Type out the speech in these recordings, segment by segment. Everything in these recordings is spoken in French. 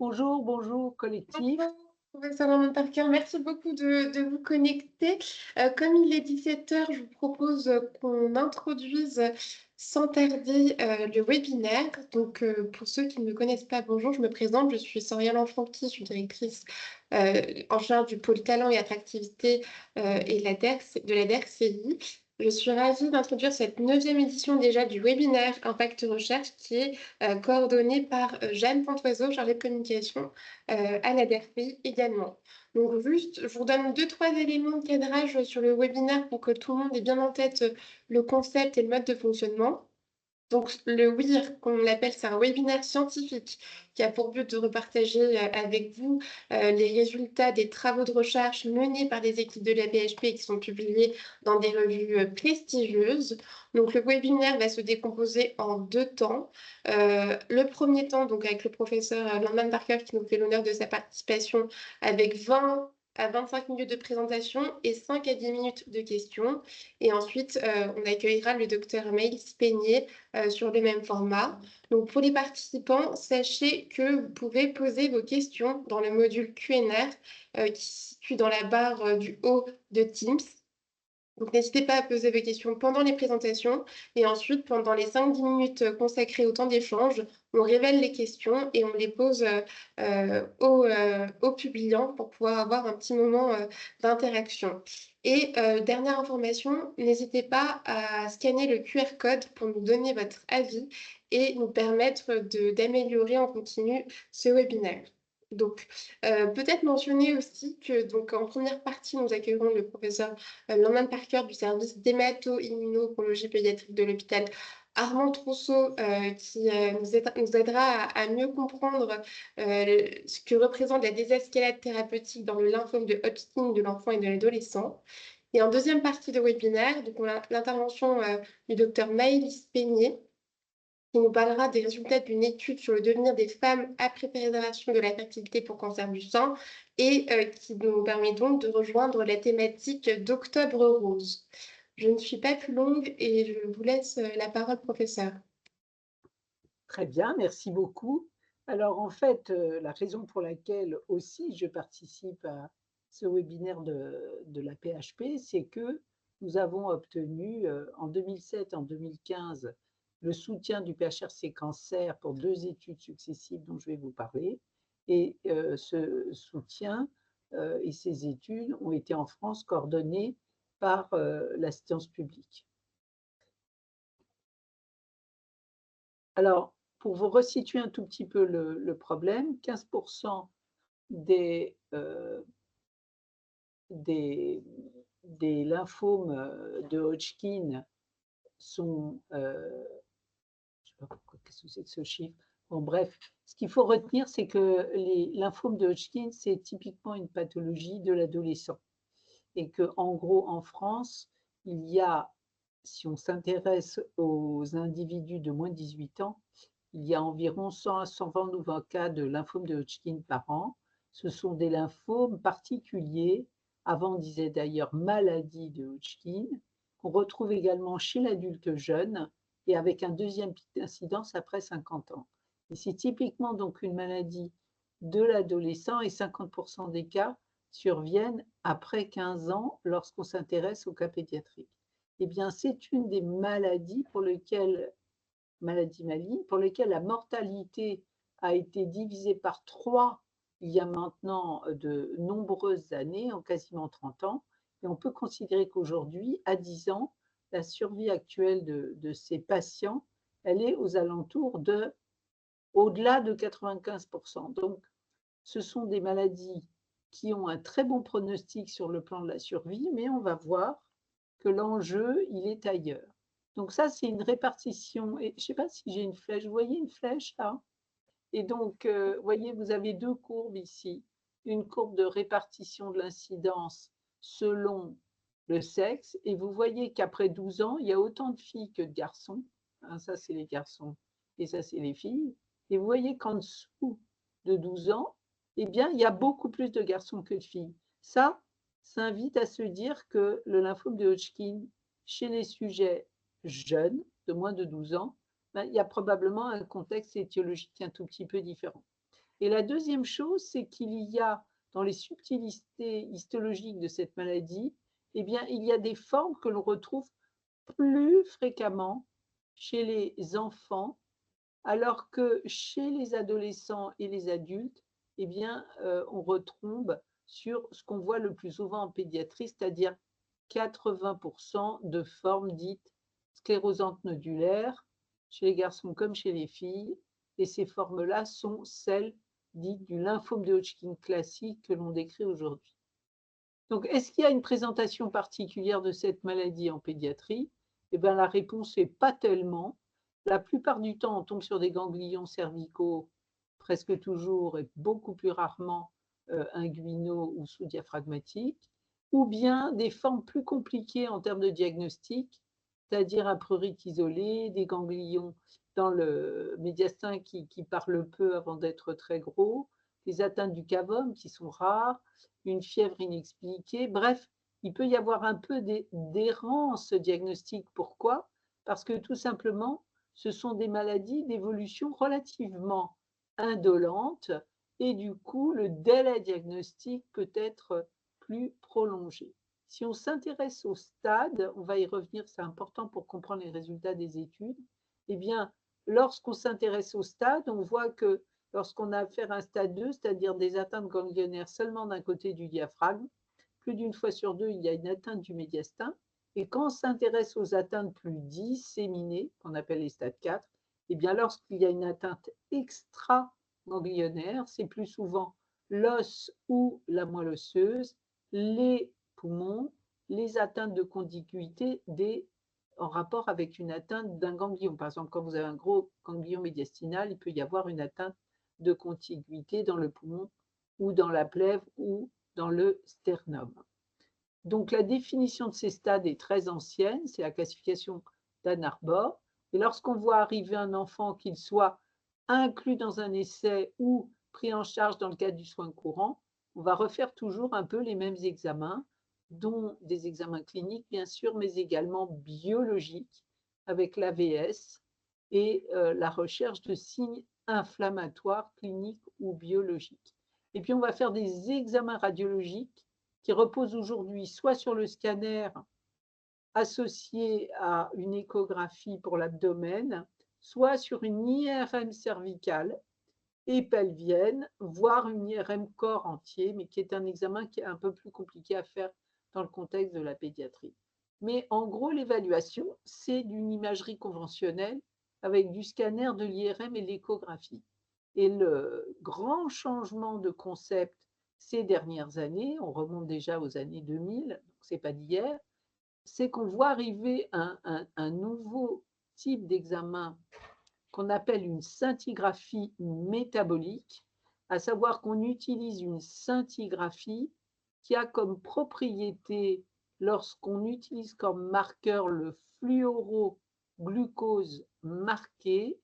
Bonjour, bonjour collectif. Bonjour, professeur Norman Parker, merci beaucoup de vous connecter. Comme il est 17 heures, je vous propose qu'on introduise sans tarder le webinaire. Donc, pour ceux qui ne me connaissent pas, bonjour, je me présente, je suis Soriel Enfanti, je suis directrice en charge du pôle talent et attractivité et de la DERCI. Je suis ravie d'introduire cette 9e édition déjà du webinaire Impact Recherche qui est coordonné par Jeanne Pontoiseau, chargée de communication à la DERPI également. Donc juste, je vous donne deux, trois éléments de cadrage sur le webinaire pour que tout le monde ait bien en tête le concept et le mode de fonctionnement. Donc, le WIR, comme on l'appelle, c'est un webinaire scientifique qui a pour but de repartager avec vous les résultats des travaux de recherche menés par les équipes de la PHP et qui sont publiés dans des revues prestigieuses. Donc, le webinaire va se décomposer en deux temps. Le premier temps, donc avec le professeur Norman Parker qui nous fait l'honneur de sa participation avec 20 à 25 minutes de présentation et 5 à 10 minutes de questions. Et ensuite, on accueillera le docteur Maël Peigné sur le même format. Donc, pour les participants, sachez que vous pouvez poser vos questions dans le module Q&R qui se situe dans la barre du haut de Teams. Donc, n'hésitez pas à poser vos questions pendant les présentations et ensuite, pendant les 5-10 minutes consacrées au temps d'échange, on révèle les questions et on les pose aux publiants pour pouvoir avoir un petit moment d'interaction. Et dernière information, n'hésitez pas à scanner le QR code pour nous donner votre avis et nous permettre d'améliorer en continu ce webinaire. Donc, peut-être mentionner aussi que donc, en première partie, nous accueillerons le professeur Norman Parker du service d'hémato-immuno-oncologie pédiatrique de l'hôpital Armand Trousseau, qui nous aidera à mieux comprendre ce que représente la désescalade thérapeutique dans le lymphome de Hodgkin de l'enfant et de l'adolescent. Et en deuxième partie de webinaire, donc, on a l'intervention du docteur Maëlys Peigné, qui nous parlera des résultats d'une étude sur le devenir des femmes après préservation de la fertilité pour cancer du sein et qui nous permet donc de rejoindre la thématique d'Octobre Rose. Je ne suis pas plus longue et je vous laisse la parole, professeur. Très bien, merci beaucoup. Alors en fait, la raison pour laquelle aussi je participe à ce webinaire de la PHP, c'est que nous avons obtenu en 2007 et en 2015 le soutien du PHRC Cancer pour deux études successives dont je vais vous parler. Et ce soutien et ces études ont été en France coordonnées par l'assistance publique. Alors, pour vous resituer un tout petit peu le problème, 15% des, des, des lymphomes de Hodgkin sont, je sais pas pourquoi, qu'est-ce que c'est que ce chiffre? Bon, bref, ce qu'il faut retenir, c'est que les lymphomes de Hodgkin, c'est typiquement une pathologie de l'adolescent. Et que, en gros, en France, il y a, si on s'intéresse aux individus de moins de 18 ans, il y a environ 100 à 120 nouveaux cas de lymphome de Hodgkin par an. Ce sont des lymphomes particuliers, avant on disait d'ailleurs maladie de Hodgkin, qu'on retrouve également chez l'adulte jeune et avec un deuxième pic d'incidence après 50 ans. Et c'est typiquement donc une maladie de l'adolescent et 50% des cas surviennent après 15 ans lorsqu'on s'intéresse au cas pédiatrique. Eh bien, c'est une des maladies pour lesquelles maladies malignes, pour lesquelles la mortalité a été divisée par 3 il y a maintenant de nombreuses années, en quasiment 30 ans, et on peut considérer qu'aujourd'hui, à 10 ans, la survie actuelle de ces patients, elle est aux alentours de, au-delà de 95%. Donc, ce sont des maladies qui ont un très bon pronostic sur le plan de la survie, mais on va voir que l'enjeu, il est ailleurs. Donc ça, c'est une répartition. Et je ne sais pas si j'ai une flèche. Vous voyez une flèche là? Et donc, vous voyez, vous avez deux courbes ici. Une courbe de répartition de l'incidence selon le sexe. Et vous voyez qu'après 12 ans, il y a autant de filles que de garçons. Hein, ça, c'est les garçons et ça, c'est les filles. Et vous voyez qu'en dessous de 12 ans, eh bien, il y a beaucoup plus de garçons que de filles. Ça invite à se dire que le lymphome de Hodgkin, chez les sujets jeunes, de moins de 12 ans, ben, il y a probablement un contexte étiologique un tout petit peu différent. Et la deuxième chose, c'est qu'il y a, dans les subtilités histologiques de cette maladie, eh bien, il y a des formes que l'on retrouve plus fréquemment chez les enfants, alors que chez les adolescents et les adultes, eh bien, on retombe sur ce qu'on voit le plus souvent en pédiatrie, c'est-à-dire 80% de formes dites sclérosantes nodulaires, chez les garçons comme chez les filles, et ces formes-là sont celles dites du lymphome de Hodgkin classique que l'on décrit aujourd'hui. Donc, est-ce qu'il y a une présentation particulière de cette maladie en pédiatrie? Eh bien, la réponse est pas tellement. La plupart du temps, on tombe sur des ganglions cervicaux, presque toujours et beaucoup plus rarement inguinaux ou sous-diaphragmatiques, ou bien des formes plus compliquées en termes de diagnostic, c'est-à-dire un prurite isolé, des ganglions dans le médiastin qui parlent peu avant d'être très gros, des atteintes du cavum qui sont rares, une fièvre inexpliquée. Bref, il peut y avoir un peu d'errance diagnostique. Pourquoi? Parce que tout simplement, ce sont des maladies d'évolution relativement indolente et du coup, le délai diagnostique peut être plus prolongé. Si on s'intéresse au stade, on va y revenir, c'est important pour comprendre les résultats des études, eh bien, lorsqu'on s'intéresse au stade, on voit que lorsqu'on a affaire à un stade 2, c'est-à-dire des atteintes ganglionnaires seulement d'un côté du diaphragme, plus d'une fois sur deux, il y a une atteinte du médiastin. Et quand on s'intéresse aux atteintes plus disséminées, qu'on appelle les stades 4, eh bien, lorsqu'il y a une atteinte extra-ganglionnaire, c'est plus souvent l'os ou la moelle osseuse, les poumons, les atteintes de contiguïté en rapport avec une atteinte d'un ganglion. Par exemple, quand vous avez un gros ganglion médiastinal, il peut y avoir une atteinte de contiguïté dans le poumon ou dans la plèvre ou dans le sternum. Donc la définition de ces stades est très ancienne, c'est la classification d'Ann Arbor. Et lorsqu'on voit arriver un enfant, qu'il soit inclus dans un essai ou pris en charge dans le cadre du soin courant, on va refaire toujours un peu les mêmes examens, dont des examens cliniques bien sûr, mais également biologiques avec l'AVS et la recherche de signes inflammatoires cliniques ou biologiques. Et puis on va faire des examens radiologiques qui reposent aujourd'hui soit sur le scanner associé à une échographie pour l'abdomen, soit sur une IRM cervicale et pelvienne, voire une IRM corps entier, mais qui est un examen qui est un peu plus compliqué à faire dans le contexte de la pédiatrie. Mais en gros, l'évaluation, c'est d'une imagerie conventionnelle avec du scanner, de l'IRM et de l'échographie. Et le grand changement de concept ces dernières années, on remonte déjà aux années 2000, donc ce n'est pas d'hier, c'est qu'on voit arriver un nouveau type d'examen qu'on appelle une scintigraphie métabolique, à savoir qu'on utilise une scintigraphie qui a comme propriété, lorsqu'on utilise comme marqueur le fluoroglucose marqué,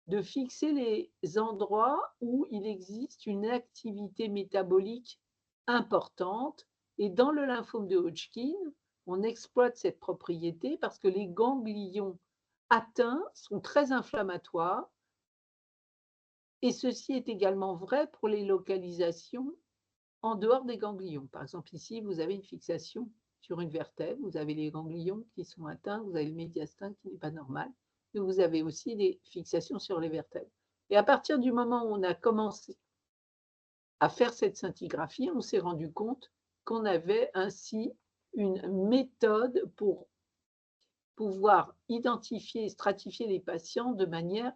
de fixer les endroits où il existe une activité métabolique importante. Et dans le lymphome de Hodgkin, on exploite cette propriété parce que les ganglions atteints sont très inflammatoires. Et ceci est également vrai pour les localisations en dehors des ganglions. Par exemple, ici, vous avez une fixation sur une vertèbre, vous avez les ganglions qui sont atteints, vous avez le médiastin qui n'est pas normal, et vous avez aussi des fixations sur les vertèbres. Et à partir du moment où on a commencé à faire cette scintigraphie, on s'est rendu compte qu'on avait ainsi une méthode pour pouvoir identifier et stratifier les patients de manière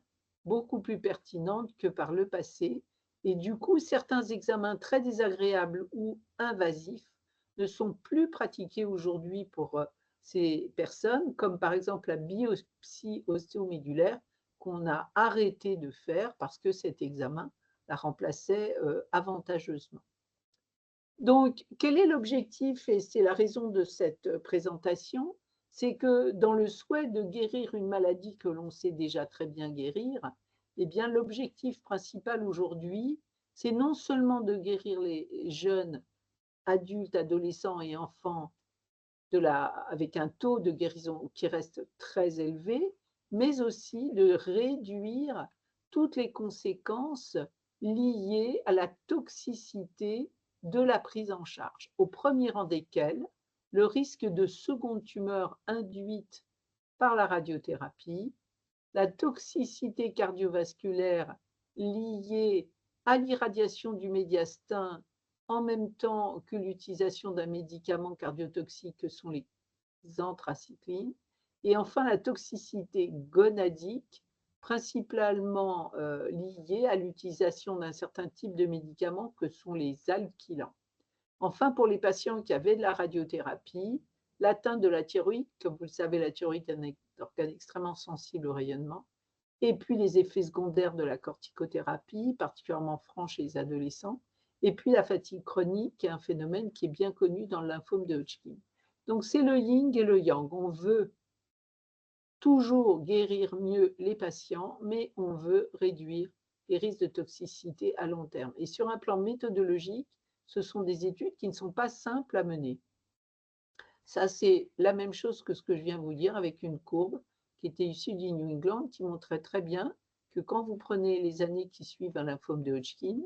beaucoup plus pertinente que par le passé. Et du coup, certains examens très désagréables ou invasifs ne sont plus pratiqués aujourd'hui pour ces personnes, comme par exemple la biopsie ostéomédulaire qu'on a arrêté de faire parce que cet examen la remplaçait avantageusement. Donc, quel est l'objectif? Et c'est la raison de cette présentation, c'est que dans le souhait de guérir une maladie que l'on sait déjà très bien guérir, eh bien, l'objectif principal aujourd'hui, c'est non seulement de guérir les jeunes adultes, adolescents et enfants avec un taux de guérison qui reste très élevé, mais aussi de réduire toutes les conséquences liées à la toxicité de la prise en charge, au premier rang desquelles le risque de seconde tumeur induite par la radiothérapie, la toxicité cardiovasculaire liée à l'irradiation du médiastin en même temps que l'utilisation d'un médicament cardiotoxique que sont les anthracyclines, et enfin la toxicité gonadique, principalement liée à l'utilisation d'un certain type de médicaments que sont les alkylants. Enfin, pour les patients qui avaient de la radiothérapie, l'atteinte de la thyroïde, comme vous le savez, la thyroïde est un organe extrêmement sensible au rayonnement, et puis les effets secondaires de la corticothérapie, particulièrement francs chez les adolescents, et puis la fatigue chronique, qui est un phénomène qui est bien connu dans le lymphome de Hodgkin. Donc c'est le yin et le yang. On veut toujours guérir mieux les patients, mais on veut réduire les risques de toxicité à long terme. Et sur un plan méthodologique, ce sont des études qui ne sont pas simples à mener. Ça, c'est la même chose que ce que je viens de vous dire avec une courbe qui était issue du New England qui montrait très bien que quand vous prenez les années qui suivent un lymphome de Hodgkin,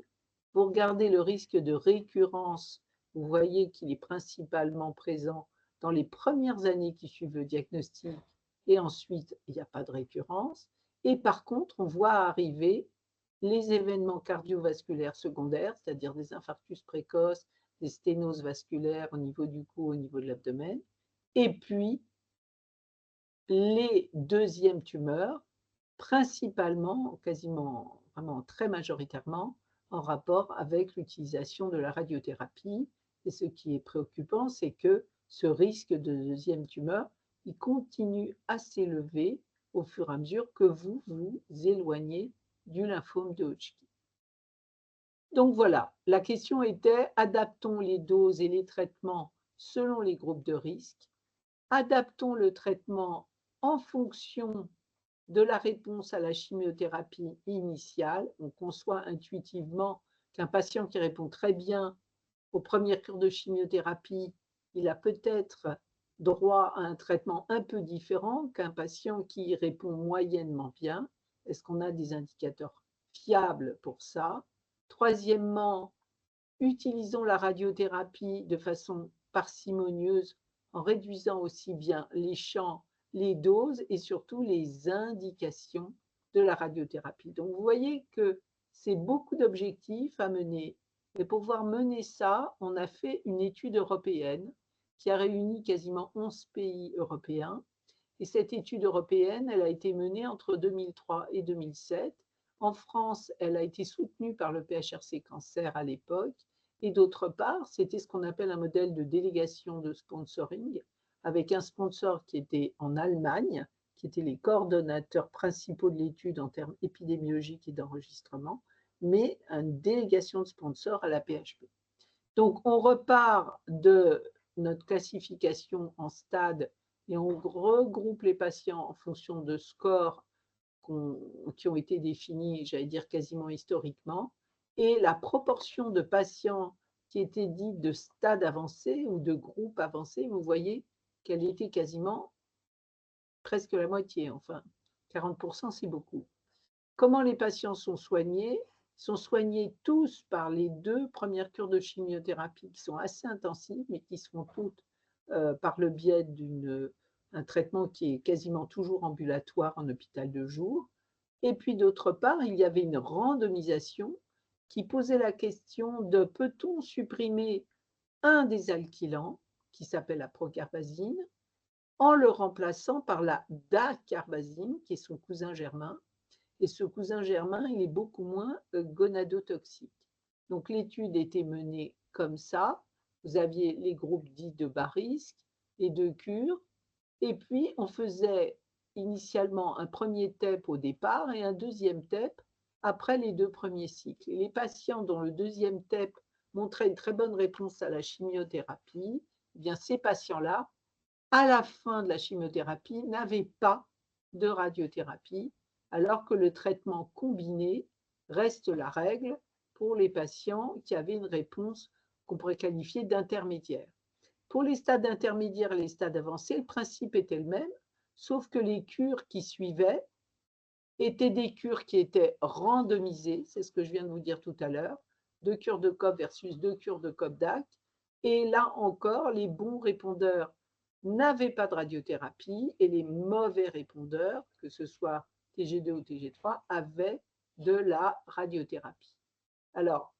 vous regardez le risque de récurrence, vous voyez qu'il est principalement présent dans les premières années qui suivent le diagnostic et ensuite il n'y a pas de récurrence. Et par contre, on voit arriver les événements cardiovasculaires secondaires, c'est-à-dire des infarctus précoces, des sténoses vasculaires au niveau du cou, au niveau de l'abdomen, et puis les deuxièmes tumeurs, principalement, quasiment, vraiment très majoritairement, en rapport avec l'utilisation de la radiothérapie. Et ce qui est préoccupant, c'est que ce risque de deuxième tumeur, il continue à s'élever au fur et à mesure que vous vous éloignez du lymphome de Hodgkin. Donc voilà, la question était, adaptons les doses et les traitements selon les groupes de risque, adaptons le traitement en fonction de la réponse à la chimiothérapie initiale. On conçoit intuitivement qu'un patient qui répond très bien aux premières cures de chimiothérapie, il a peut-être droit à un traitement un peu différent qu'un patient qui répond moyennement bien. Est-ce qu'on a des indicateurs fiables pour ça? Troisièmement, utilisons la radiothérapie de façon parcimonieuse en réduisant aussi bien les champs, les doses et surtout les indications de la radiothérapie. Donc vous voyez que c'est beaucoup d'objectifs à mener. Et pour pouvoir mener ça, on a fait une étude européenne qui a réuni quasiment 11 pays européens. Et cette étude européenne, elle a été menée entre 2003 et 2007. En France, elle a été soutenue par le PHRC Cancer à l'époque. Et d'autre part, c'était ce qu'on appelle un modèle de délégation de sponsoring, avec un sponsor qui était en Allemagne, qui étaient les coordonnateurs principaux de l'étude en termes épidémiologiques et d'enregistrement, mais une délégation de sponsors à la PHP. Donc, on repart de notre classification en stades et on regroupe les patients en fonction de scores qui ont été définis, j'allais dire quasiment historiquement, et la proportion de patients qui étaient dits de stade avancé ou de groupe avancé, vous voyez qu'elle était quasiment presque la moitié, enfin 40%, c'est beaucoup. Comment les patients sont soignés? Ils sont soignés tous par les 2 premières cures de chimiothérapie qui sont assez intensives, mais qui se font toutes par le biais d'un traitement qui est quasiment toujours ambulatoire en hôpital de jour. Et puis d'autre part, il y avait une randomisation qui posait la question de peut-on supprimer un des alkylants, qui s'appelle la procarbazine, en le remplaçant par la dacarbazine, qui est son cousin germain. Et ce cousin germain, il est beaucoup moins gonadotoxique. Donc l'étude était menée comme ça. Vous aviez les groupes dits de bas risque et de cure. Et puis on faisait initialement un premier TEP au départ et un deuxième TEP après les 2 premiers cycles. Et les patients dont le deuxième TEP montrait une très bonne réponse à la chimiothérapie, eh bien ces patients-là, à la fin de la chimiothérapie, n'avaient pas de radiothérapie, alors que le traitement combiné reste la règle pour les patients qui avaient une réponse qu'on pourrait qualifier d'intermédiaire. Pour les stades intermédiaires et les stades avancés, le principe était le même, sauf que les cures qui suivaient étaient des cures qui étaient randomisées, c'est ce que je viens de vous dire tout à l'heure, 2 cures de COP versus 2 cures de COP-DAC. Et là encore, les bons répondeurs n'avaient pas de radiothérapie et les mauvais répondeurs, que ce soit TG2 ou TG3, avaient de la radiothérapie. Alors,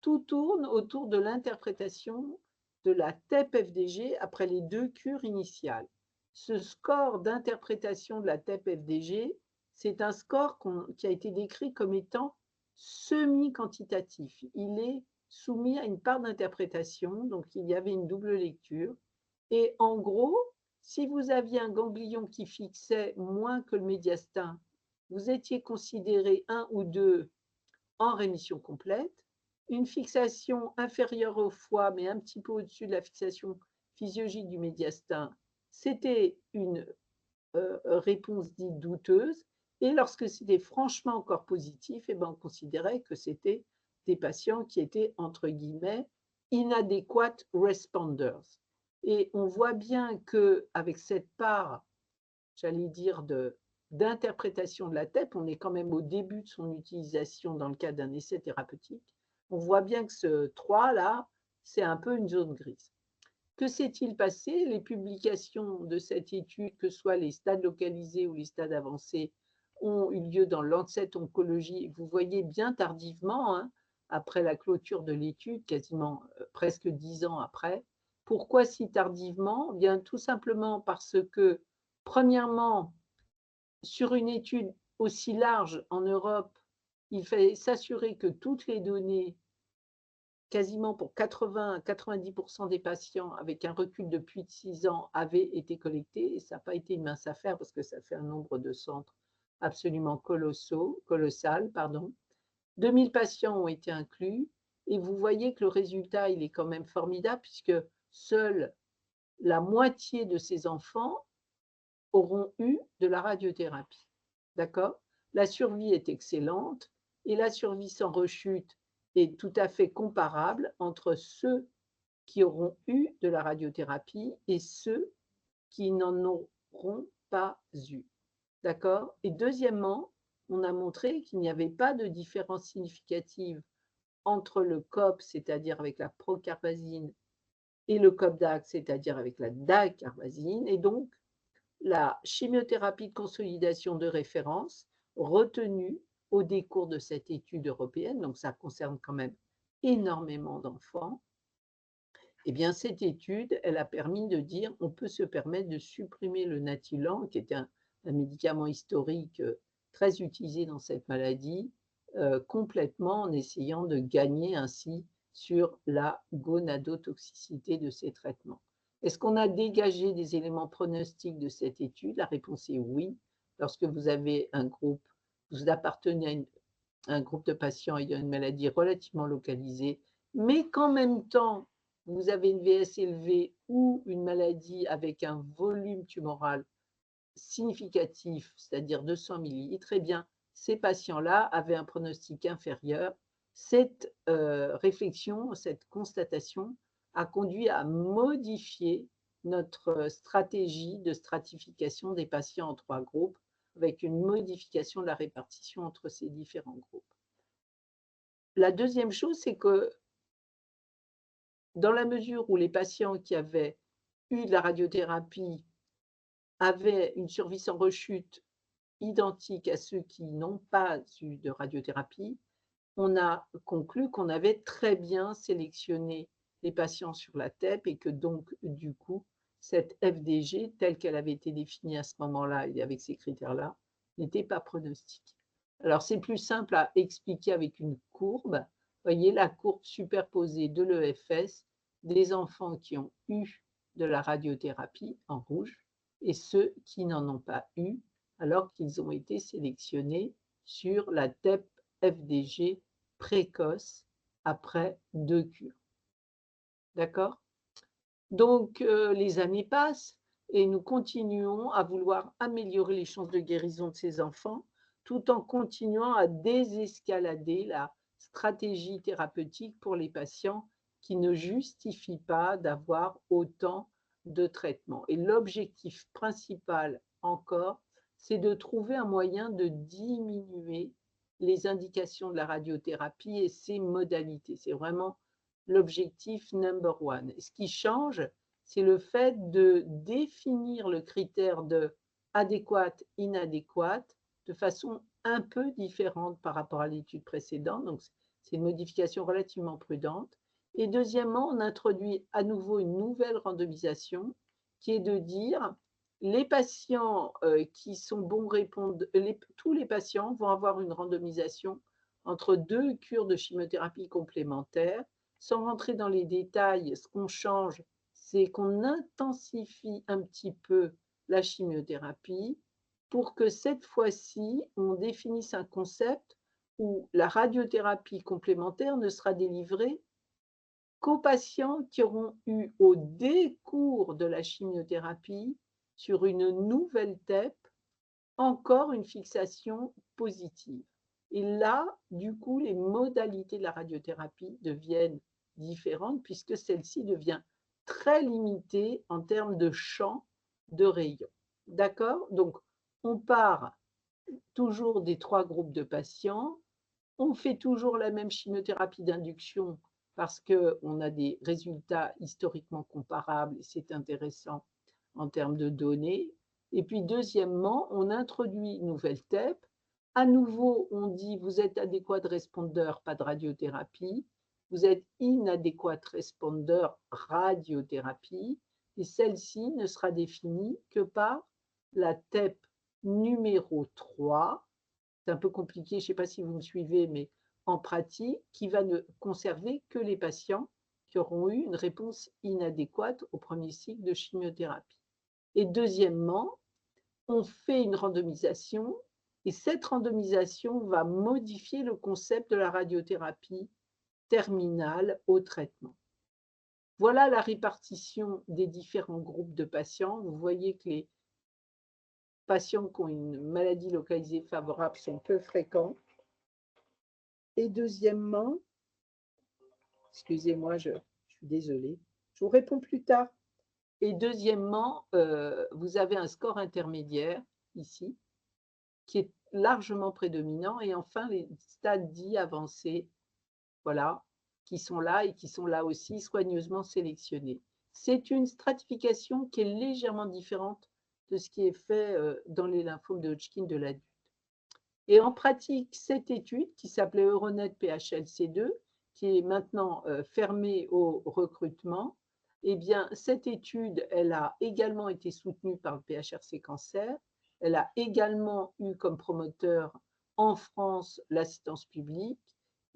tout tourne autour de l'interprétation de la TEP-FDG après les 2 cures initiales. Ce score d'interprétation de la TEP-FDG, c'est un score qui a été décrit comme étant semi-quantitatif. Il est soumis à une part d'interprétation, donc il y avait une double lecture. Et en gros, si vous aviez un ganglion qui fixait moins que le médiastin, vous étiez considéré 1 ou 2 en rémission complète. Une fixation inférieure au foie, mais un petit peu au-dessus de la fixation physiologique du médiastin, c'était une réponse dite douteuse. Et lorsque c'était franchement encore positif, eh ben, on considérait que c'était des patients qui étaient, entre guillemets, inadequate responders. Et on voit bien qu'avec cette part, j'allais dire, d'interprétation de la TEP, on est quand même au début de son utilisation dans le cadre d'un essai thérapeutique. On voit bien que ce 3 là, c'est un peu une zone grise. Que s'est-il passé? Les publications de cette étude, que ce soit les stades localisés ou les stades avancés, ont eu lieu dans Lancet Oncologie. Vous voyez bien tardivement, hein, après la clôture de l'étude, quasiment presque 10 ans après. Pourquoi si tardivement? Bien, tout simplement parce que, premièrement, sur une étude aussi large en Europe, il fallait s'assurer que toutes les données, quasiment pour 80 à 90% des patients avec un recul de plus de 6 ans, avaient été collectées. Et ça n'a pas été une mince affaire parce que ça fait un nombre de centres absolument colossal. 2000 patients ont été inclus. Et vous voyez que le résultat, il est quand même formidable puisque seule la moitié de ces enfants auront eu de la radiothérapie. D'accord? La survie est excellente et la survie sans rechute est tout à fait comparable entre ceux qui auront eu de la radiothérapie et ceux qui n'en auront pas eu. D'accord? Et deuxièmement, on a montré qu'il n'y avait pas de différence significative entre le COP, c'est-à-dire avec la procarbazine, et le COP-DAC, c'est-à-dire avec la dacarbazine. Et donc, la chimiothérapie de consolidation de référence retenue au décours de cette étude européenne, donc ça concerne quand même énormément d'enfants, eh bien cette étude, elle a permis de dire on peut se permettre de supprimer le Natilan, qui était un médicament historique très utilisé dans cette maladie, complètement en essayant de gagner ainsi sur la gonadotoxicité de ces traitements. Est-ce qu'on a dégagé des éléments pronostiques de cette étude? La réponse est oui. Lorsque vous avez un groupe, vous appartenez à un groupe de patients ayant une maladie relativement localisée, mais qu'en même temps, vous avez une VS élevée ou une maladie avec un volume tumoral significatif, c'est-à-dire 200 millilitres, eh bien, ces patients-là avaient un pronostic inférieur. Cette réflexion, cette constatation a conduit à modifier notre stratégie de stratification des patients en 3 groupes, avec une modification de la répartition entre ces différents groupes. La deuxième chose, c'est que dans la mesure où les patients qui avaient eu de la radiothérapie avaient une survie sans rechute identique à ceux qui n'ont pas eu de radiothérapie, on a conclu qu'on avait très bien sélectionné les patients sur la TEP et que donc, du coup, cette FDG, telle qu'elle avait été définie à ce moment-là et avec ces critères-là, n'était pas pronostique. Alors, c'est plus simple à expliquer avec une courbe. Vous voyez la courbe superposée de l'EFS des enfants qui ont eu de la radiothérapie en rouge et ceux qui n'en ont pas eu alors qu'ils ont été sélectionnés sur la TEP FDG précoce après 2 cures. D'accord? Donc, les années passent et nous continuons à vouloir améliorer les chances de guérison de ces enfants tout en continuant à désescalader la stratégie thérapeutique pour les patients qui ne justifient pas d'avoir autant de traitements. Et l'objectif principal encore, c'est de trouver un moyen de diminuer les indications de la radiothérapie et ses modalités. C'est vraiment l'objectif number one. Et ce qui change, c'est le fait de définir le critère de adéquate, inadéquate de façon un peu différente par rapport à l'étude précédente. Donc, c'est une modification relativement prudente. Et deuxièmement, on introduit à nouveau une nouvelle randomisation qui est de dire les patients qui sont bons répondeurs, tous les patients vont avoir une randomisation entre deux cures de chimiothérapie complémentaires. Sans rentrer dans les détails, ce qu'on change, c'est qu'on intensifie un petit peu la chimiothérapie pour que cette fois-ci, on définisse un concept où la radiothérapie complémentaire ne sera délivrée qu'aux patients qui auront eu au décours de la chimiothérapie sur une nouvelle TEP encore une fixation positive. Et là, du coup, les modalités de la radiothérapie deviennent différentes puisque celle-ci devient très limitée en termes de champ de rayon. D'accord? Donc, on part toujours des trois groupes de patients. On fait toujours la même chimiothérapie d'induction parce qu'on a des résultats historiquement comparables et c'est intéressant en termes de données. Et puis, deuxièmement, on introduit une nouvelle TEP. À nouveau, on dit vous êtes adéquat respondeur, pas de radiothérapie. Vous êtes inadéquat respondeur, radiothérapie. Et celle-ci ne sera définie que par la TEP numéro 3. C'est un peu compliqué, je ne sais pas si vous me suivez, mais en pratique, qui va ne conserver que les patients qui auront eu une réponse inadéquate au premier cycle de chimiothérapie. Et deuxièmement, on fait une randomisation et cette randomisation va modifier le concept de la radiothérapie terminale au traitement. Voilà la répartition des différents groupes de patients. Vous voyez que les patients qui ont une maladie localisée favorable sont peu fréquents. Et deuxièmement, excusez-moi, je suis désolée, je vous réponds plus tard. Et deuxièmement, vous avez un score intermédiaire ici, qui est largement prédominant. Et enfin, les stades dits avancés, voilà, qui sont là et qui sont là aussi soigneusement sélectionnés. C'est une stratification qui est légèrement différente de ce qui est fait dans les lymphomes de Hodgkin de l'adulte. Et en pratique, cette étude qui s'appelait Euronet PHLC2, qui est maintenant fermée au recrutement, eh bien, cette étude, elle a également été soutenue par le PHRC Cancer. Elle a également eu comme promoteur en France l'assistance publique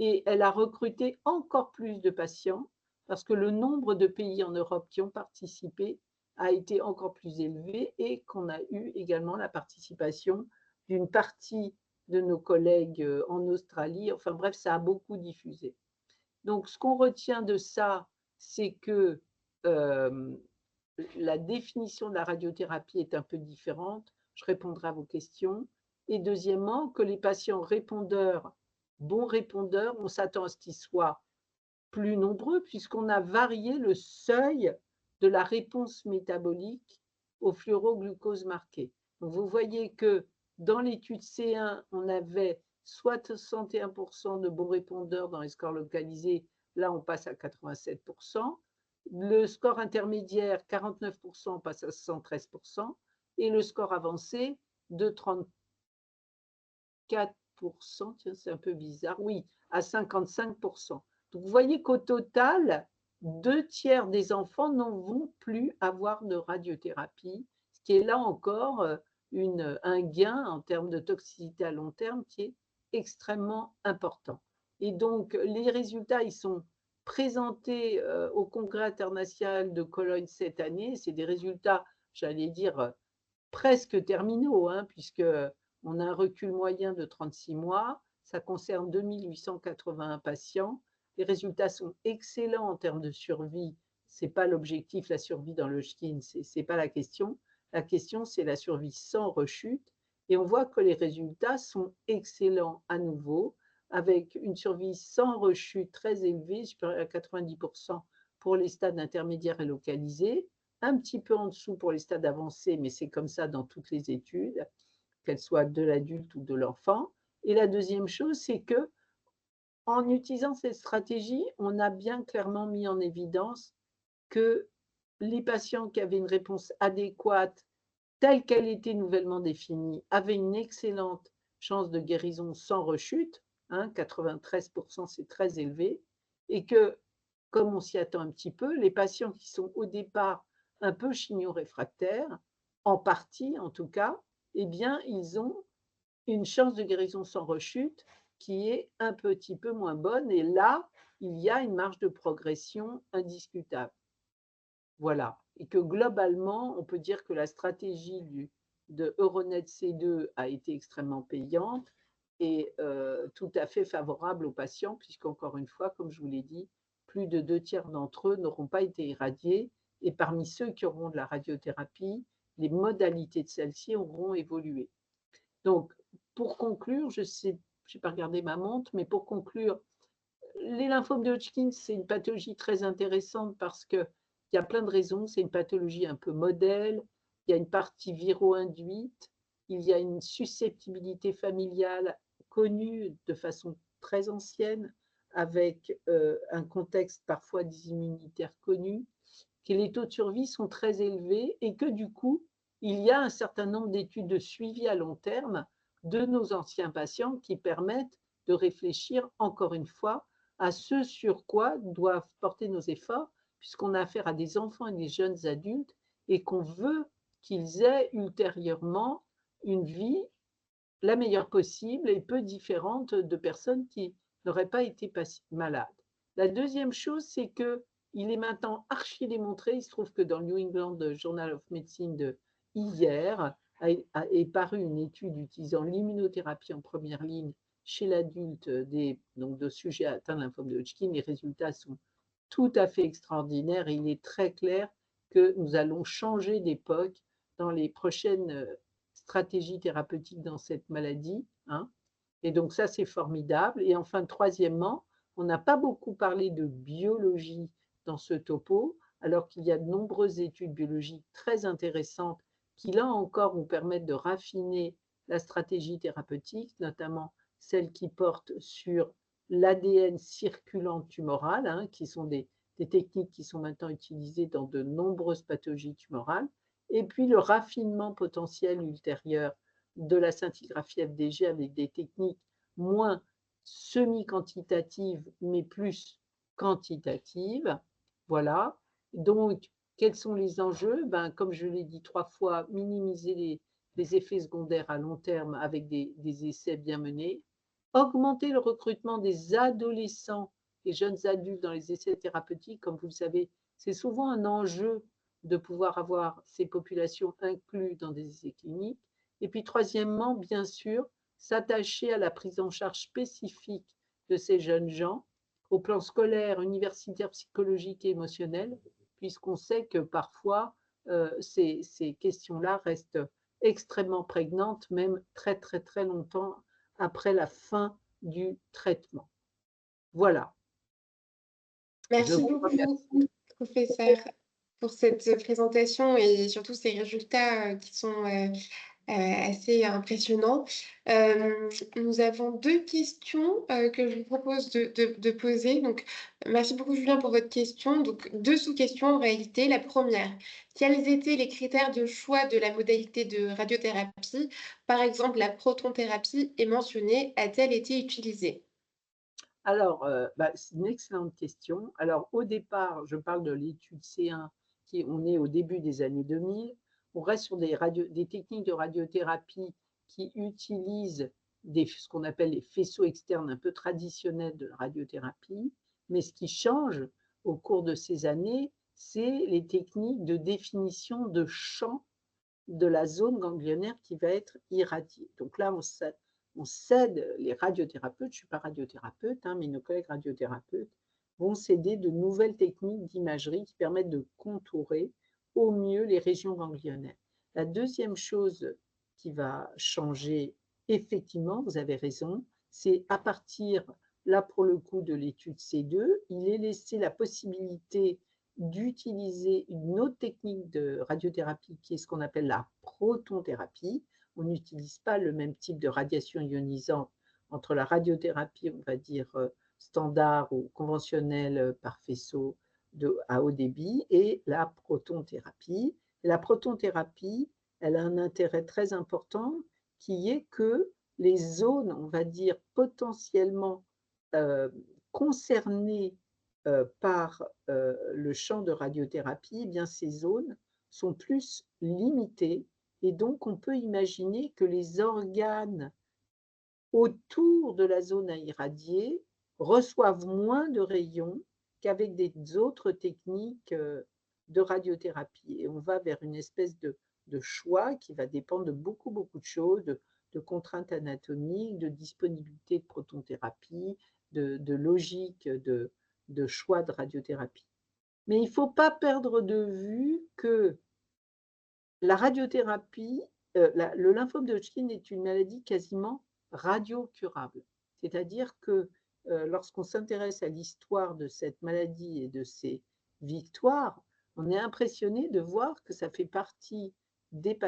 et elle a recruté encore plus de patients parce que le nombre de pays en Europe qui ont participé a été encore plus élevé et qu'on a eu également la participation d'une partie de nos collègues en Australie. Enfin bref, ça a beaucoup diffusé. Donc, ce qu'on retient de ça, c'est que la définition de la radiothérapie est un peu différente. Je répondrai à vos questions. Et deuxièmement, que les patients répondeurs, bons répondeurs, on s'attend à ce qu'ils soient plus nombreux puisqu'on a varié le seuil de la réponse métabolique au fluoroglucose marqué. Donc, vous voyez que dans l'étude C1, on avait 61% de bons répondeurs dans les scores localisés. Là, on passe à 87%. Le score intermédiaire, 49%, on passe à 113%. Et le score avancé, de 34%, tiens, c'est un peu bizarre, oui, à 55%. Donc, vous voyez qu'au total, 2/3 des enfants n'en vont plus avoir de radiothérapie, ce qui est là encore un gain en termes de toxicité à long terme qui est extrêmement important. Et donc, les résultats, ils sont présentés au Congrès international de Cologne cette année. C'est des résultats, j'allais dire, presque terminaux, hein, puisqu'on a un recul moyen de 36 mois. Ça concerne 2881 patients. Les résultats sont excellents en termes de survie. Ce n'est pas l'objectif, la survie dans le Hodgkin, ce n'est pas la question. La question, c'est la survie sans rechute. Et on voit que les résultats sont excellents à nouveau, avec une survie sans rechute très élevée, supérieure à 90% pour les stades intermédiaires et localisés, un petit peu en dessous pour les stades avancés, mais c'est comme ça dans toutes les études. qu'elle soit de l'adulte ou de l'enfant. Et la deuxième chose, c'est que en utilisant cette stratégie, on a bien clairement mis en évidence que les patients qui avaient une réponse adéquate, telle qu'elle était nouvellement définie, avaient une excellente chance de guérison sans rechute, hein, 93%, c'est très élevé, et que, comme on s'y attend un petit peu, les patients qui sont au départ un peu chigno-réfractaires, en partie en tout cas, eh bien, ils ont une chance de guérison sans rechute qui est un petit peu moins bonne. Et là, il y a une marge de progression indiscutable. Voilà. Et que globalement, on peut dire que la stratégie de Euronet C2 a été extrêmement payante et tout à fait favorable aux patients, puisqu'encore une fois, comme je vous l'ai dit, plus de 2 tiers d'entre eux n'auront pas été irradiés. Et parmi ceux qui auront de la radiothérapie, les modalités de celle-ci auront évolué. Donc, pour conclure, je sais, je n'ai pas regardé ma montre, mais pour conclure, les lymphomes de Hodgkin, c'est une pathologie très intéressante parce qu'il y a plein de raisons. C'est une pathologie un peu modèle, il y a une partie viro-induite, il y a une susceptibilité familiale connue de façon très ancienne, avec un contexte parfois immunitaire connu, que les taux de survie sont très élevés et que du coup, il y a un certain nombre d'études de suivi à long terme de nos anciens patients qui permettent de réfléchir encore une fois à ce sur quoi doivent porter nos efforts, puisqu'on a affaire à des enfants et des jeunes adultes et qu'on veut qu'ils aient ultérieurement une vie la meilleure possible et peu différente de personnes qui n'auraient pas été malades. La deuxième chose, c'est qu'il est maintenant archi démontré, il se trouve que dans le New England Journal of Medicine de hier est parue une étude utilisant l'immunothérapie en première ligne chez l'adulte donc de sujets atteints de lymphome de Hodgkin. Les résultats sont tout à fait extraordinaires et il est très clair que nous allons changer d'époque dans les prochaines stratégies thérapeutiques dans cette maladie, hein. Et donc ça, c'est formidable. Et enfin, troisièmement, on n'a pas beaucoup parlé de biologie dans ce topo, alors qu'il y a de nombreuses études biologiques très intéressantes qui, là encore, nous permettent de raffiner la stratégie thérapeutique, notamment celles qui portent sur l'ADN circulant tumoral, hein, qui sont des techniques qui sont maintenant utilisées dans de nombreuses pathologies tumorales, et puis le raffinement potentiel ultérieur de la scintigraphie FDG avec des techniques moins semi-quantitatives, mais plus quantitatives. Voilà. Donc, quels sont les enjeux? Ben, comme je l'ai dit 3 fois, minimiser les effets secondaires à long terme avec des essais bien menés, augmenter le recrutement des adolescents et jeunes adultes dans les essais thérapeutiques. Comme vous le savez, c'est souvent un enjeu de pouvoir avoir ces populations incluses dans des essais cliniques. Et puis, troisièmement, bien sûr, s'attacher à la prise en charge spécifique de ces jeunes gens, au plan scolaire, universitaire, psychologique et émotionnel, puisqu'on sait que parfois, ces questions-là restent extrêmement prégnantes, même très, très, très longtemps après la fin du traitement. Voilà. Je Merci vous beaucoup, remercie. professeur, pour cette présentation et surtout ces résultats qui sont assez impressionnants. Nous avons 2 questions que je vous propose de poser. Donc, merci beaucoup, Julien, pour votre question. Donc, 2 sous-questions en réalité. La première, quels étaient les critères de choix de la modalité de radiothérapie? Par exemple, la protonthérapie est mentionnée, a-t-elle été utilisée? Alors, c'est une excellente question. Alors, au départ, je parle de l'étude C1, on est au début des années 2000. On reste sur des techniques de radiothérapie qui utilisent ce qu'on appelle les faisceaux externes un peu traditionnels de la radiothérapie. Mais ce qui change au cours de ces années, c'est les techniques de définition de champ de la zone ganglionnaire qui va être irradiée. Donc là, on cède les radiothérapeutes, je ne suis pas radiothérapeute, hein, mais nos collègues radiothérapeutes vont céder de nouvelles techniques d'imagerie qui permettent de contourer au mieux les régions ganglionnaires. La deuxième chose qui va changer, effectivement, vous avez raison, c'est à partir, là pour le coup, de l'étude C2, il est laissé la possibilité d'utiliser une autre technique de radiothérapie qui est ce qu'on appelle la protonthérapie. on n'utilise pas le même type de radiation ionisante entre la radiothérapie, on va dire, standard ou conventionnelle par faisceau à haut débit et la protonthérapie. Et la protonthérapie, elle a un intérêt très important qui est que les zones, on va dire, potentiellement concernées par le champ de radiothérapie, eh bien ces zones sont plus limitées et donc on peut imaginer que les organes autour de la zone à irradier reçoivent moins de rayons qu'avec des autres techniques de radiothérapie. Et on va vers une espèce de choix qui va dépendre de beaucoup, beaucoup de choses, de contraintes anatomiques, de disponibilité de protonthérapie, de logique de choix de radiothérapie. Mais il ne faut pas perdre de vue que la radiothérapie, le lymphome de Hodgkin est une maladie quasiment radiocurable. C'est-à-dire que lorsqu'on s'intéresse à l'histoire de cette maladie et de ses victoires, on est impressionné de voir que ça fait partie des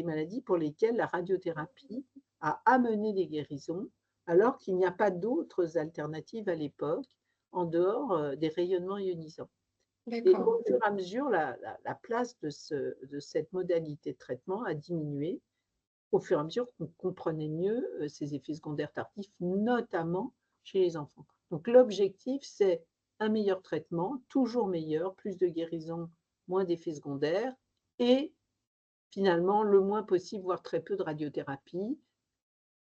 maladies pour lesquelles la radiothérapie a amené des guérisons, alors qu'il n'y a pas d'autres alternatives à l'époque en dehors des rayonnements ionisants. Et D'accord. au fur et à mesure, la place de cette modalité de traitement a diminué au fur et à mesure qu'on comprenait mieux ces effets secondaires tardifs, notamment chez les enfants. Donc l'objectif, c'est un meilleur traitement, toujours meilleur, plus de guérison, moins d'effets secondaires, et finalement le moins possible, voire très peu de radiothérapie,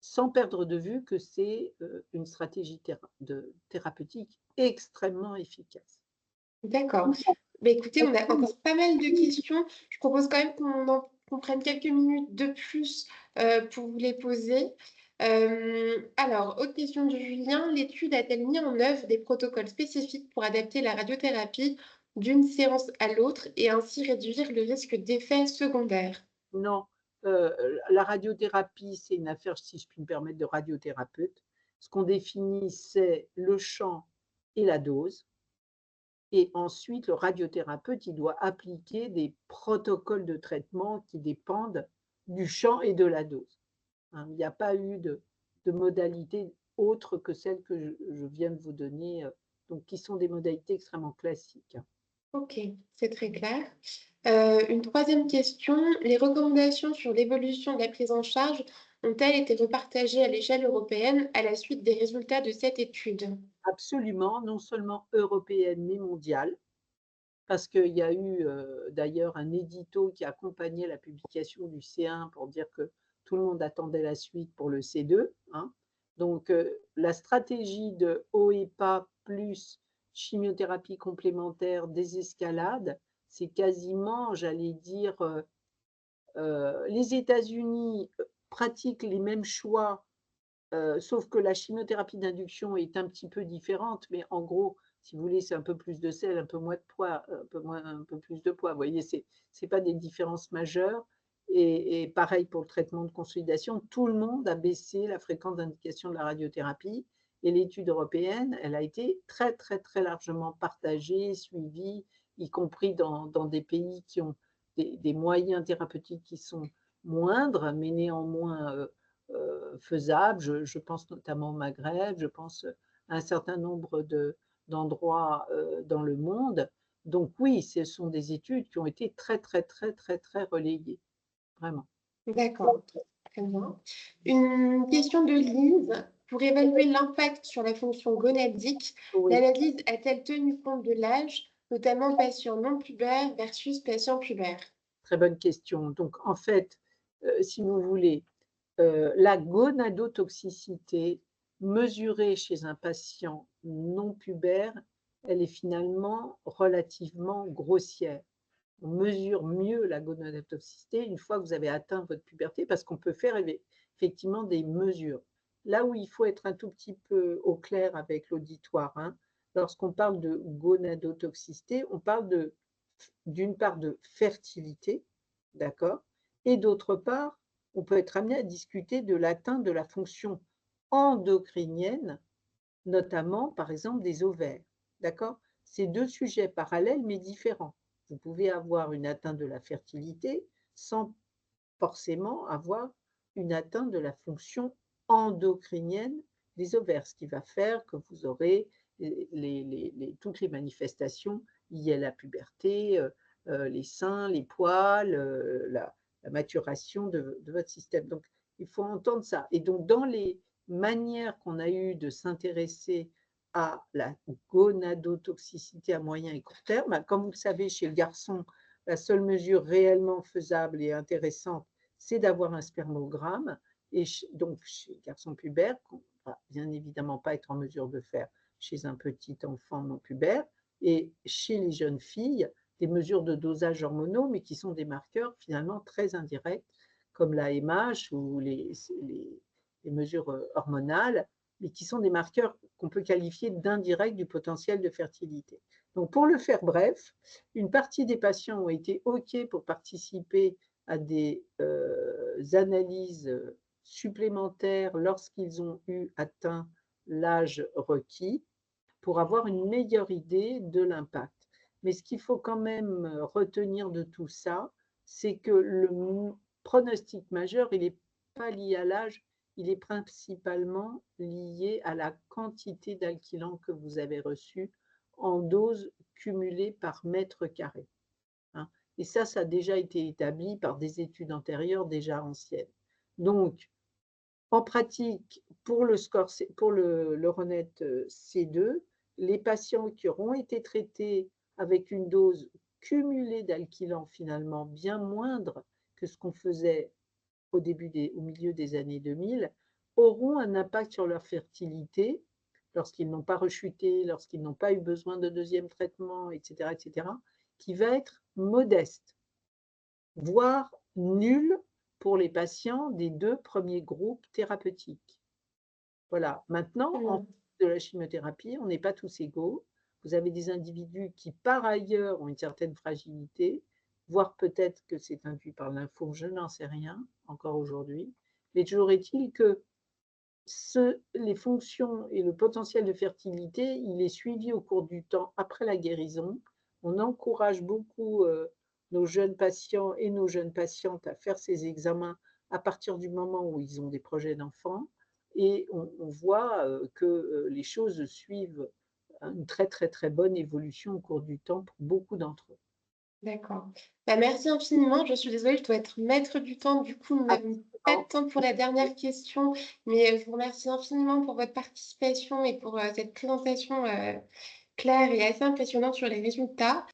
sans perdre de vue que c'est une stratégie thérapeutique extrêmement efficace. D'accord. Bah, écoutez, on a encore pas mal de questions. Je propose quand même qu'on prenne quelques minutes de plus pour vous les poser. Alors, autre question de Julien. L'étude a-t-elle mis en œuvre des protocoles spécifiques pour adapter la radiothérapie d'une séance à l'autre et ainsi réduire le risque d'effets secondaires? Non, la radiothérapie, c'est une affaire, si je puis me permettre, de radiothérapeute. Ce qu'on définit, c'est le champ et la dose. Et ensuite, le radiothérapeute, il doit appliquer des protocoles de traitement qui dépendent du champ et de la dose. Hein. Il n'y a pas eu de modalités autres que celles que je viens de vous donner, donc qui sont des modalités extrêmement classiques. Ok, c'est très clair. Une troisième question, les recommandations sur l'évolution de la prise en charge ont-elles été repartagées à l'échelle européenne à la suite des résultats de cette étude? Absolument, non seulement européenne, mais mondiale. Parce qu'il y a eu d'ailleurs un édito qui accompagnait la publication du C1 pour dire que tout le monde attendait la suite pour le C2. Hein. Donc la stratégie de OEPA plus chimiothérapie complémentaire désescalade, c'est quasiment, j'allais dire, les États-Unis pratiquent les mêmes choix sauf que la chimiothérapie d'induction est un petit peu différente, mais en gros, si vous voulez, c'est un peu plus de sel, un peu moins de poids, un peu plus de poids. Vous voyez, c'est pas des différences majeures. Et pareil pour le traitement de consolidation, tout le monde a baissé la fréquence d'indication de la radiothérapie. Et l'étude européenne, elle a été très, très, très largement partagée, suivie, y compris dans des pays qui ont des moyens thérapeutiques qui sont moindres, mais néanmoins faisables. Je pense notamment au Maghreb, je pense à un certain nombre d'endroits dans le monde. Donc oui, ce sont des études qui ont été très, très, très, très, très relayées, vraiment. D'accord, très bien. Une question de Lise. Pour évaluer l'impact sur la fonction gonadique, Oui, l'analyse a-t-elle tenu compte de l'âge, notamment patient non pubère versus patient pubère? très bonne question. Donc en fait, si vous voulez, la gonadotoxicité mesurée chez un patient non pubère, elle est finalement relativement grossière. On mesure mieux la gonadotoxicité une fois que vous avez atteint votre puberté parce qu'on peut faire effectivement des mesures. Là où il faut être un tout petit peu au clair avec l'auditoire, hein, lorsqu'on parle de gonadotoxicité, on parle d'une part de fertilité, d'accord, et d'autre part, on peut être amené à discuter de l'atteinte de la fonction endocrinienne, notamment par exemple des ovaires, d'accord. C'est deux sujets parallèles mais différents. Vous pouvez avoir une atteinte de la fertilité sans forcément avoir une atteinte de la fonction endocrinienne des ovaires, ce qui va faire que vous aurez toutes les manifestations liées à la puberté, les seins, les poils, la maturation de votre système. Donc, il faut entendre ça. Et donc, dans les manières qu'on a eues de s'intéresser à la gonadotoxicité à moyen et court terme, bah, comme vous le savez, chez le garçon, la seule mesure réellement faisable et intéressante, c'est d'avoir un spermogramme. Et donc, chez le garçon pubère, qu'on ne va bien évidemment pas être en mesure de faire chez un petit enfant non pubère, et chez les jeunes filles, des mesures de dosage hormonaux, mais qui sont des marqueurs finalement très indirects, comme l'AMH ou les mesures hormonales, mais qui sont des marqueurs qu'on peut qualifier d'indirects du potentiel de fertilité. Donc, pour le faire bref, une partie des patients ont été OK pour participer à des analyses supplémentaires lorsqu'ils ont eu atteint l'âge requis pour avoir une meilleure idée de l'impact. Mais ce qu'il faut quand même retenir de tout ça, c'est que le pronostic majeur, il n'est pas lié à l'âge, il est principalement lié à la quantité d'alkylan que vous avez reçu en dose cumulée par mètre carré. Hein. Et ça a déjà été établi par des études antérieures déjà anciennes. Donc, en pratique, pour le Ronet C2, les patients qui auront été traités avec une dose cumulée d'alkylan finalement bien moindre que ce qu'on faisait au milieu des années 2000 auront un impact sur leur fertilité lorsqu'ils n'ont pas rechuté, lorsqu'ils n'ont pas eu besoin de deuxième traitement, etc., qui va être modeste, voire nul pour les patients des 2 premiers groupes thérapeutiques. Voilà. Maintenant, en plus de la chimiothérapie, on n'est pas tous égaux. Vous avez des individus qui, par ailleurs, ont une certaine fragilité, voire peut-être que c'est induit par l'info, je n'en sais rien encore aujourd'hui. Mais toujours est-il que les fonctions et le potentiel de fertilité, il est suivi au cours du temps après la guérison. On encourage beaucoup nos jeunes patients et nos jeunes patientes à faire ces examens à partir du moment où ils ont des projets d'enfants. Et on voit que les choses suivent une très, très, très bonne évolution au cours du temps pour beaucoup d'entre eux. D'accord. Bah, merci infiniment. Je suis désolée, je dois être maître du temps. Du coup, nous n'avons pas de temps pour la dernière question, mais je vous remercie infiniment pour votre participation et pour cette présentation claire et assez impressionnante sur les résultats.